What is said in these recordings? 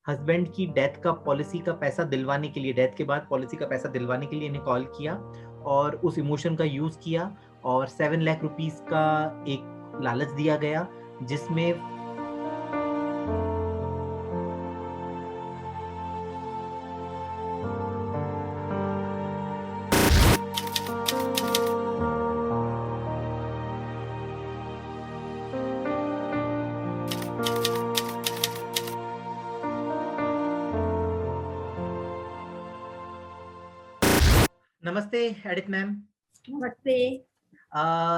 Husband की death का policy का पैसा दिलवाने के लिए, डेथ के बाद पॉलिसी का पैसा दिलवाने के लिए इन्हें कॉल किया और उस इमोशन का यूज किया और 7 लाख रुपीस का एक लालच दिया गया, जिसमें नमस्ते एडिथ मैम। नमस्ते।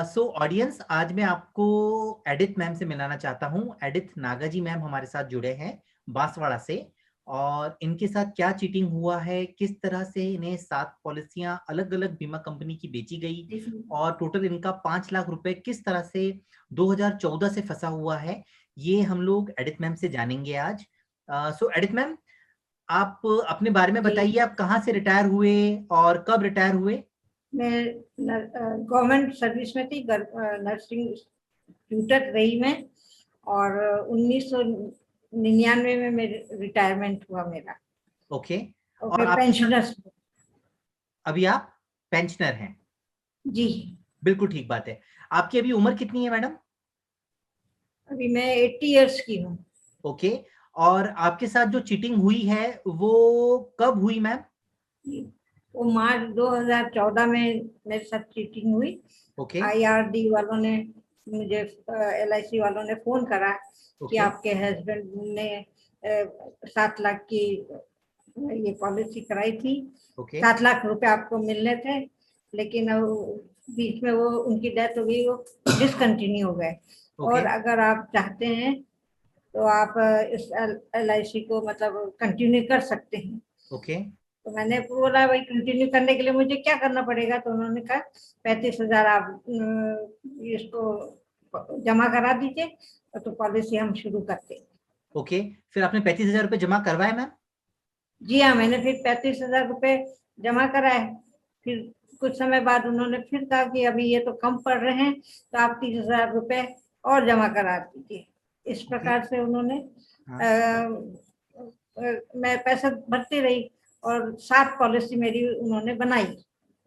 सो ऑडियंस, आज मैं आपको एडिथ मैम से मिलाना चाहता हूँ। एडिथ नागा जी मैम हमारे साथ जुड़े हैं बांसवाड़ा से, और इनके साथ क्या चीटिंग हुआ है, किस तरह से इन्हें 7 पॉलिसियां अलग अलग बीमा कंपनी की बेची गई और टोटल इनका 5 लाख रुपए किस तरह से 2014 से फंसा हुआ है, ये हम लोग एडिथ मैम से जानेंगे आज। सो एडिथ मैम, आप अपने बारे में बताइए, आप कहाँ से रिटायर हुए और कब रिटायर हुए? मैं गवर्नमेंट सर्विस में थी, नर्सिंग ट्यूटर रही मैं, और 1999 में मेरे रिटायरमेंट हुआ मेरा। ओके। और और मैं आप पेंशनर्स। अभी आप पेंशनर हैं? जी। बिल्कुल ठीक बात है। आपकी अभी उम्र कितनी है मैडम? अभी मैं 80 इयर्स की हूँ। ओके। और आपके साथ जो चीटिंग हुई है वो कब हुई मैम? वो मार्च 2014 में मेरे साथ चीटिंग हुई। ओके। IRD वालों ने मुझे, LIC वालों ने फोन करा कि ओके। आपके हस्बैंड ने 7 लाख की ये पॉलिसी कराई थी, ओके। 7 लाख रुपए आपको मिलने थे, लेकिन बीच में वो उनकी डेथ हो गई, वो डिसकंटिन्यू हो गए। ओके। और अगर आप चाहते हैं तो आप इस LIC को मतलब कंटिन्यू कर सकते हैं। ओके। तो मैंने बोला भाई कंटिन्यू करने के लिए मुझे क्या करना पड़ेगा, तो उन्होंने कहा 35,000 आप इसको जमा करा दीजिए, तो पॉलिसी हम शुरू करते हैं। ओके। फिर आपने 35,000 रुपये जमा करवाए मैम? जी हाँ, मैंने फिर 35,000 रुपये जमा कराए। फिर कुछ समय बाद उन्होंने फिर कहा कि अभी ये तो कम पड़ रहे हैं, तो आप 30,000 रुपये और जमा करा दीजिए। इस ओके। प्रकार से उन्होंने हाँ। मैं पैसा भरती रही और 7 पॉलिसी मेरी उन्होंने बनाई।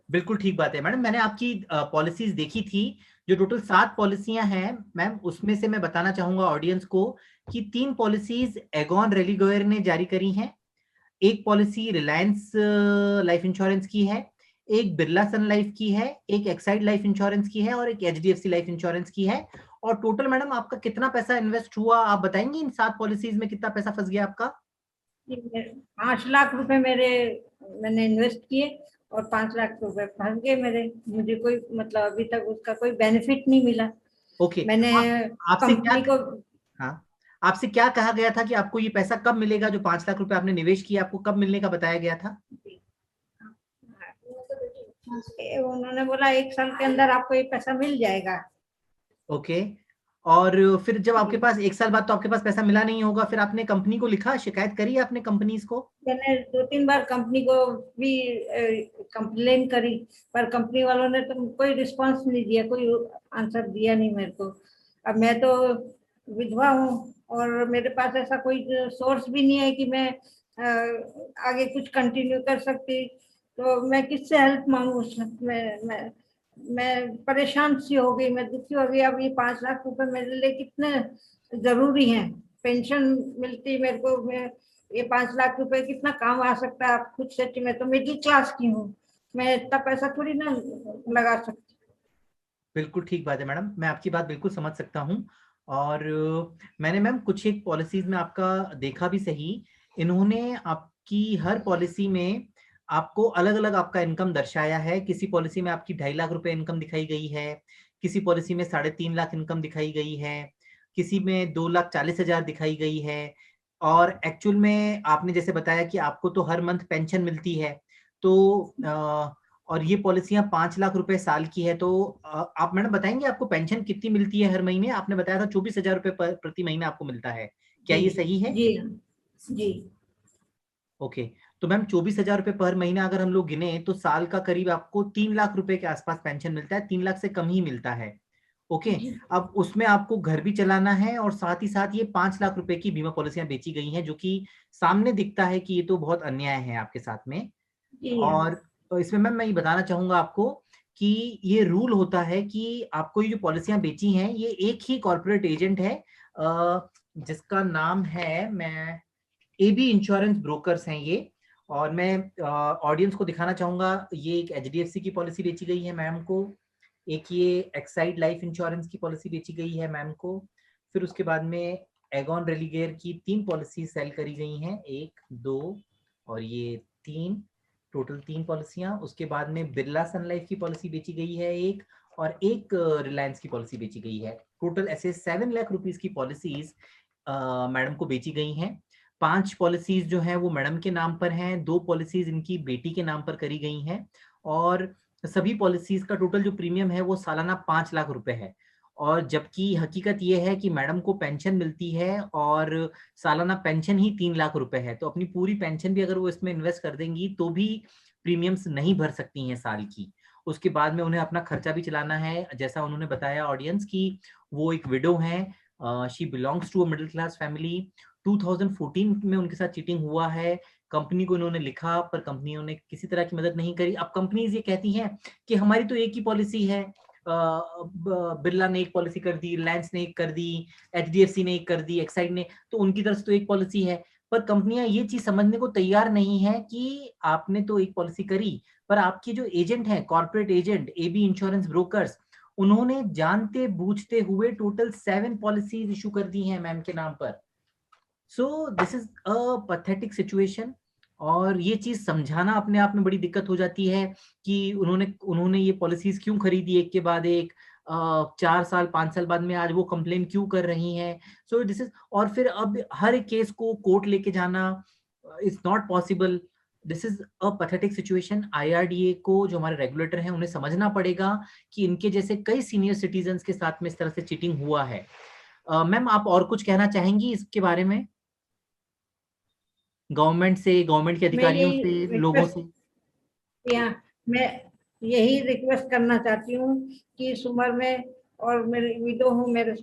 बिल्कुल ठीक बात है मैडम, मैंने आपकी पॉलिसीज देखी थी। जो टोटल 7 पॉलिसियां हैं मैम, उसमें से मैं बताना चाहूंगा ऑडियंस को कि 3 पॉलिसीज एगॉन रेलिगोयर ने जारी करी हैं, एक पॉलिसी रिलायंस लाइफ इंश्योरेंस की है, एक बिरला सन लाइफ की है, एक एक्साइड लाइफ इंश्योरेंस की है और एक HDFC लाइफ इंश्योरेंस की है। और टोटल मैडम आपका कितना पैसा इन्वेस्ट हुआ, आप बताएंगे इन 7 पॉलिसीज में कितना पैसा फंस गया आपका? 5 लाख रुपए मैंने इन्वेस्ट किए और 5 लाख रुपए फंस गए मेरे। मुझे कोई मतलब अभी तक उसका कोई बेनिफिट नहीं मिला। ओके। मैंने आपसे क्या, कंपनी को, हाँ, आपसे क्या कहा गया था कि आपको ये पैसा कब मिलेगा? जो 5 लाख रुपए आपने निवेश किया, आपको कब मिलने का बताया गया था? उन्होंने बोला 1 साल के अंदर आपको ये पैसा मिल जाएगा। ओके। और फिर जब आपके जी। पास 1 साल बाद तो आपके पास पैसा मिला नहीं होगा, फिर आपने कंपनी को लिखा, शिकायत करी आपने कंपनीज को? मैंने 2-3 बार कंपनी को भी कंप्लेन करी, पर कंपनी वालों ने तो कोई रिस्पांस नहीं दिया, कोई आंसर दिया नहीं मेरे को। अब मैं तो विधवा हूँ और मेरे पास ऐसा कोई सोर्स भी नहीं है कि मैं आगे कुछ कंटिन्यू कर सकती, तो मैं किससे हेल्प मांगू? मैं परेशान सी हो गई, मैं दुखी हो गई। अब ये 5 लाख रुपए मेरे लिए कितने जरूरी हैं। पेंशन मिलती मेरे को, मैं ये 5 लाख रुपए कितना काम आ सकता है? आप खुद सोचिए, मैं तो मिडिल क्लास की हूँ, मैं इतना पैसा थोड़ी ना लगा सकती। बिल्कुल ठीक बात है मैडम, मैं आपकी बात बिल्कुल समझ सकता हूँ। और मैंने मैम कुछ एक पॉलिसीज में आपका देखा भी सही, इन्होंने आपकी हर पॉलिसी में आपको अलग अलग आपका इनकम दर्शाया है। किसी पॉलिसी में आपकी 2.5 लाख रुपए इनकम दिखाई गई है, किसी पॉलिसी में 3.5 लाख इनकम दिखाई गई है, किसी में 2,40,000 दिखाई गई है। और एक्चुअल में आपने जैसे बताया कि आपको तो हर मंथ पेंशन मिलती है, तो और ये पॉलिसियां 5 लाख रुपए साल की है, तो आप मैडम बताएंगे आपको पेंशन कितनी मिलती है हर महीने? आपने बताया था 24,000 रुपए प्रति महीना आपको मिलता है, क्या जी। ये सही है? जी। जी। ओके। तो मैम 24,000 रुपए पर महीना अगर हम लोग गिने तो साल का करीब आपको 3 लाख रुपए के आसपास पेंशन मिलता है, 3 लाख से कम ही मिलता है। ओके। अब उसमें आपको घर भी चलाना है और साथ ही साथ ये 5 लाख रुपए की बीमा पॉलिसियां बेची गई हैं, जो कि सामने दिखता है कि ये तो बहुत अन्याय है आपके साथ में। जी हाँ। और इसमें मैम मैं ये बताना चाहूंगा आपको कि ये रूल होता है कि आपको ये जो पॉलिसियां बेची हैं ये एक ही कॉर्पोरेट एजेंट है, जिसका नाम है, मैं एबी इंश्योरेंस ब्रोकर्स हैं ये। और मैं ऑडियंस को दिखाना चाहूंगा, ये एक एचडीएफसी की पॉलिसी बेची गई है मैम को, एक ये एक्साइड लाइफ इंश्योरेंस की पॉलिसी बेची गई है मैम को, फिर उसके बाद में एगॉन रेलिगेयर की 3 पॉलिसी सेल करी गई हैं, 1 2 और ये 3, टोटल 3 पॉलिसियां। उसके बाद में बिरला सन लाइफ की पॉलिसी बेची गई है एक, और एक रिलायंस की पॉलिसी बेची गई है। टोटल ऐसे 7 लाख रुपीज की पॉलिसीज मैडम को बेची गई हैं। 5 पॉलिसीज जो हैं वो मैडम के नाम पर हैं, 2 पॉलिसीज इनकी बेटी के नाम पर करी गई हैं, और सभी पॉलिसीज का टोटल जो प्रीमियम है वो सालाना 5 लाख रुपए है। और जबकि हकीकत ये है कि मैडम को पेंशन मिलती है और सालाना पेंशन ही 3 लाख रुपए है, तो अपनी पूरी पेंशन भी अगर वो इसमें इन्वेस्ट कर देंगी तो भी प्रीमियम्स नहीं भर सकती हैं साल की। उसके बाद में उन्हें अपना खर्चा भी चलाना है, जैसा उन्होंने बताया ऑडियंस की वो एक विडो है, she belongs to a middle class family. 2014 में उनके साथ चीटिंग हुआ है, कंपनी को इन्होंने लिखा पर कंपनियों ने किसी तरह की मदद नहीं करी। अब कंपनीज ये कहती हैं कि हमारी तो एक ही पॉलिसी है, बिरला ने एक पॉलिसी कर दी, रिलायंस ने एक कर दी, एचडीएफसी ने एक कर दी, एक्साइड ने, तो उनकी तरफ से तो एक पॉलिसी है। पर कंपनियां ये चीज समझने को तैयार नहीं है कि आपने तो एक पॉलिसी करी, पर आपके जो एजेंट हैं, corporate agent AB insurance brokers, उन्होंने जानते बूझते हुए टोटल 7 पॉलिसीज इशू कर दी हैं मैम के नाम पर। So this is a pathetic situation. और ये चीज समझाना अपने आप में बड़ी दिक्कत हो जाती है कि उन्होंने उन्होंने ये पॉलिसीज क्यों खरीदी एक के बाद एक, 4 साल 5 साल बाद में आज वो कंप्लेन क्यों कर रही हैं। सो दिस इज, और फिर अब हर एक केस को कोर्ट लेके जाना is not possible. This is a pathetic situation. IRDA को, जो हमारे रेगुलेटर हैं, उन्हें समझना पड़ेगा कि इनके जैसे कई सीनियर सिटीजन के साथ में इस तरह से चीटिंग हुआ है। मैम आप और कुछ कहना चाहेंगी इसके बारे में, गवर्नमेंट से, गवर्नमेंट के मैं अधिकारियों यही से, लोगों रिक्वेस्ट, से? या मैं यही रिक्वेस्ट करना चाहती हूँ कि इस उम्र में, और मेरी विडो हूँ, मेरे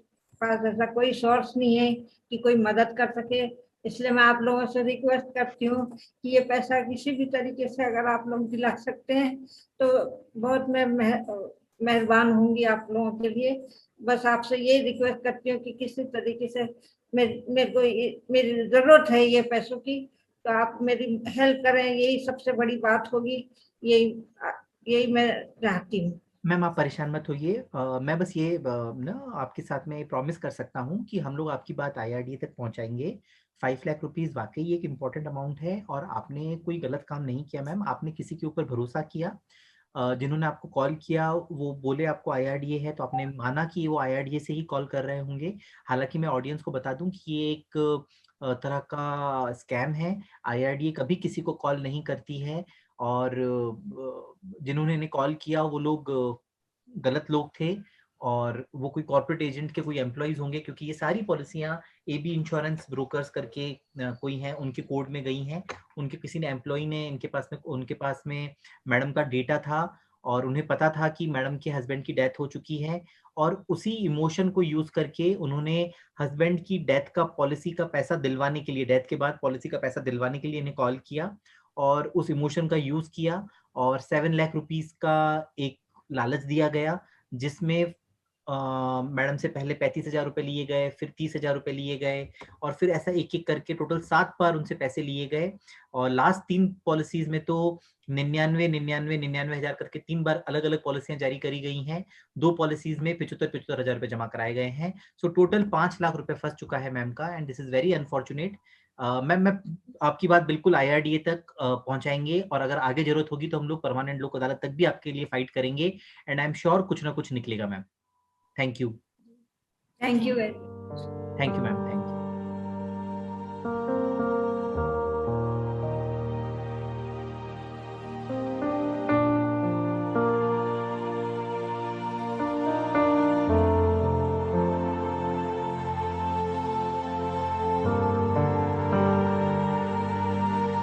पास ऐसा कोई सोर्स नहीं है कि कोई मदद कर सके, इसलिए मैं आप लोगों से रिक्वेस्ट करती हूँ कि ये पैसा किसी भी तरीके से अगर आप लोग दिला सकते हैं तो बहुत मैं मेहरबान होंगी आप लोगों के लिए। बस आपसे ये रिक्वेस्ट करती हूँ कि किसी तरीके से मेरे को मेरी जरूरत है ये पैसों की, तो आप मेरी हेल्प करें, यही सबसे बड़ी बात होगी। यही यही मैं चाहती हूँ। मैम आप परेशान मत होइए, मैं बस ये ना आपके साथ में प्रॉमिस कर सकता हूँ कि हम लोग आपकी बात आईआरडीए तक पहुंचाएंगे। 5 लाख रुपीज वाकई एक इम्पोर्टेंट अमाउंट है, और आपने कोई गलत काम नहीं किया मैम, आपने किसी के ऊपर भरोसा किया। जिन्होंने आपको कॉल किया वो बोले आपको आईआरडीए है, तो आपने माना कि वो आईआरडीए से ही कॉल कर रहे होंगे। हालांकि मैं ऑडियंस को बता दूं कि ये एक तरह का स्कैम है। आईआरडीए कभी किसी को कॉल नहीं करती है, और जिन्होंने इन्हें कॉल किया वो लोग गलत लोग थे, और वो कोई कॉर्पोरेट एजेंट के कोई एम्प्लॉइज होंगे, क्योंकि ये सारी पॉलिसियां एबी इंश्योरेंस ब्रोकर्स करके कोई हैं, उनके कोड में गई हैं। उनके किसी ने एम्प्लॉय ने उनके पास में मैडम का डेटा था, और उन्हें पता था कि मैडम के हस्बैंड की डेथ हो चुकी है, और उसी इमोशन को यूज करके उन्होंने हस्बैंड की डेथ का पॉलिसी का पैसा दिलवाने के लिए, डेथ के बाद पॉलिसी का पैसा दिलवाने के लिए इन्हें कॉल किया, और उस इमोशन का यूज किया, और 7 लाख रुपीज का एक लालच दिया गया, जिसमें मैडम से पहले 35,000 रुपए लिए गए, फिर 30,000 रुपए लिए गए, और फिर ऐसा एक एक करके टोटल 7 बार उनसे पैसे लिए गए। और लास्ट 3 पॉलिसीज में तो 99,99,99,99 हजार करके 3 बार अलग अलग पॉलिसियां जारी करी गई हैं। 2 पॉलिसीज में 75,000 रुपए जमा कराए गए हैं। सो टोटल 5 लाख रुपए फंस चुका है मैम का, and this is very unfortunate. Ma'am मैं आपकी बात बिल्कुल आईआरडीए तक पहुंचाएंगे, और अगर आगे जरूरत होगी तो हम लोग परमानेंट लोक अदालत तक भी आपके लिए फाइट करेंगे, एंड आई एम श्योर कुछ ना कुछ निकलेगा ma'am. Thank you. Thank you very thank you ma'am.